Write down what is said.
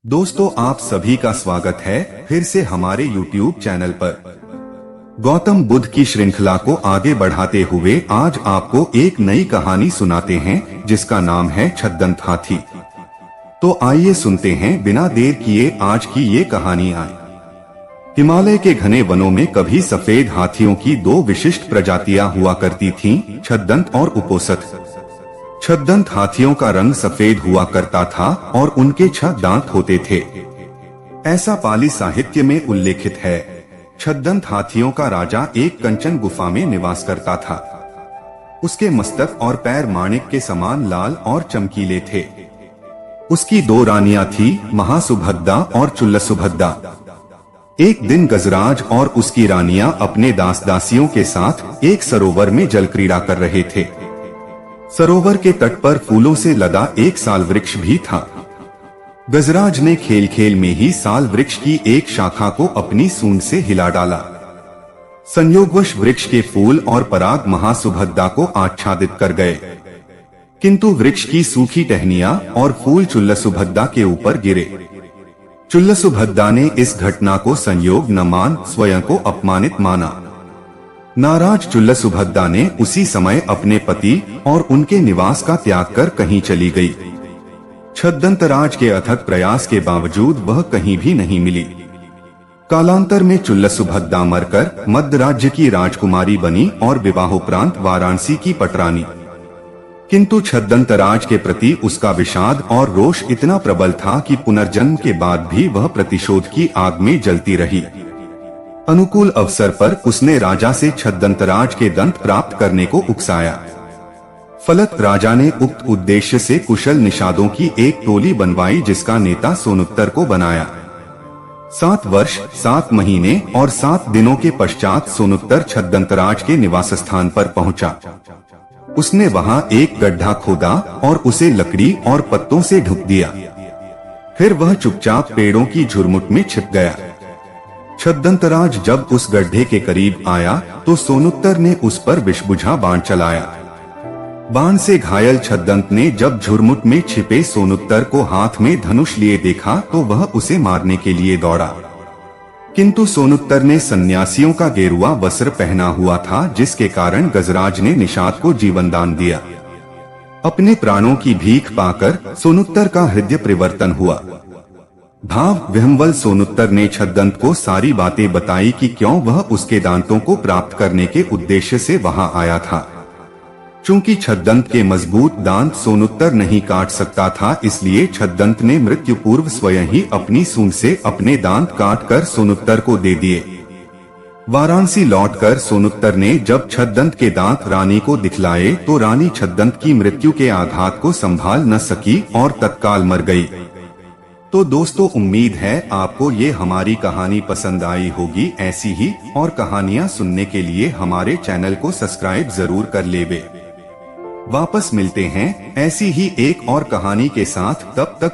दोस्तों, आप सभी का स्वागत है फिर से हमारे YouTube चैनल पर। गौतम बुद्ध की श्रृंखला को आगे बढ़ाते हुए आज आपको एक नई कहानी सुनाते हैं जिसका नाम है छद्दंत हाथी। तो आइए सुनते हैं बिना देर किए आज की ये कहानी। हिमालय के घने वनों में कभी सफेद हाथियों की दो विशिष्ट प्रजातियां हुआ करती थीं, छद्दंत और उपोसथ। छद्दंत हाथियों का रंग सफेद हुआ करता था और उनके 6 दांत होते थे। ऐसा पाली साहित्य में उल्लेखित है। छद्दंत हाथियों का राजा एक कंचन गुफा में निवास करता था। उसके मस्तक और पैर माणिक के समान लाल और चमकीले थे। उसकी 2 रानियां थी, महासुभद्दा और चुल्लसुभद्दा। एक दिन गजराज और उसकी रानियां अपने दास दासियों के साथ एक सरोवर में जल क्रीड़ा कर रहे थे। सरोवर के तट पर फूलों से लदा एक साल वृक्ष भी था। गजराज ने खेल खेल में ही साल वृक्ष की एक शाखा को अपनी सूंड से हिला डाला। संयोगवश वृक्ष के फूल और पराग महासुभद्दा को आच्छादित कर गए, किंतु वृक्ष की सूखी टहनियां और फूल चुल्लसुभद्दा के ऊपर गिरे। चुल्लसुभद्दा ने इस घटना को संयोग न मान स्वयं को अपमानित माना। नाराज चुल्लसुभद्दा ने उसी समय अपने पति और उनके निवास का त्याग कर कहीं चली गई। छद्दंतराज के अथक प्रयास के बावजूद वह कहीं भी नहीं मिली। कालांतर में चुल्लसुभद्दा मरकर मध्य राज्य की राजकुमारी बनी और विवाहोपरांत वाराणसी की पटरानी। किंतु छद्दंतराज के प्रति उसका विषाद और रोष इतना प्रबल था कि पुनर्जन्म के बाद भी वह प्रतिशोध की आग में जलती रही। अनुकूल अवसर पर उसने राजा से छद्दंतराज के दंत प्राप्त करने को उकसाया। फलत राजा ने उक्त उद्देश्य से कुशल निषादों की एक टोली बनवाई जिसका नेता सोनुत्तर को बनाया। 7 वर्ष 7 महीने और 7 दिनों के पश्चात सोनुत्तर छद्दंतराज के निवास स्थान पर पहुंचा। उसने वहां एक गड्ढा खोदा और उसे लकड़ी और पत्तों से ढक दिया। फिर वह चुपचाप पेड़ों की झुरमुट में छिप गया। छद्दंतराज जब उस गड्ढे के करीब आया तो सोनुत्तर ने उस पर विषबुझा बाण चलाया। बाण से घायल छद्दंत ने जब झुरमुट में छिपे सोनुत्तर को हाथ में धनुष लिए देखा तो वह उसे मारने के लिए दौड़ा, किंतु सोनुत्तर ने सन्यासियों का गेरुआ वस्त्र पहना हुआ था, जिसके कारण गजराज ने निषाद को जीवनदान दिया। अपने प्राणों की भीख पाकर सोनुत्तर का हृदय परिवर्तन हुआ। भाव विह्वल सोनुत्तर ने छद्दंत को सारी बातें बताई कि क्यों वह उसके दांतों को प्राप्त करने के उद्देश्य से वहां आया था। चूंकि छद्दंत के मजबूत दांत सोनुत्तर नहीं काट सकता था, इसलिए छद्दंत ने मृत्यु पूर्व स्वयं ही अपनी सूंड से अपने दांत काट कर सोनुत्तर को दे दिए। वाराणसी लौटकर सोनुत्तर ने जब छद्दंत के दांत रानी को दिखलाए तो रानी छद्दंत की मृत्यु के आघात को संभाल न सकी और तत्काल मर गई। तो दोस्तों, उम्मीद है आपको ये हमारी कहानी पसंद आई होगी। ऐसी ही और कहानियाँ सुनने के लिए हमारे चैनल को सब्सक्राइब जरूर कर लेवे। वापस मिलते हैं ऐसी ही एक और कहानी के साथ, तब तक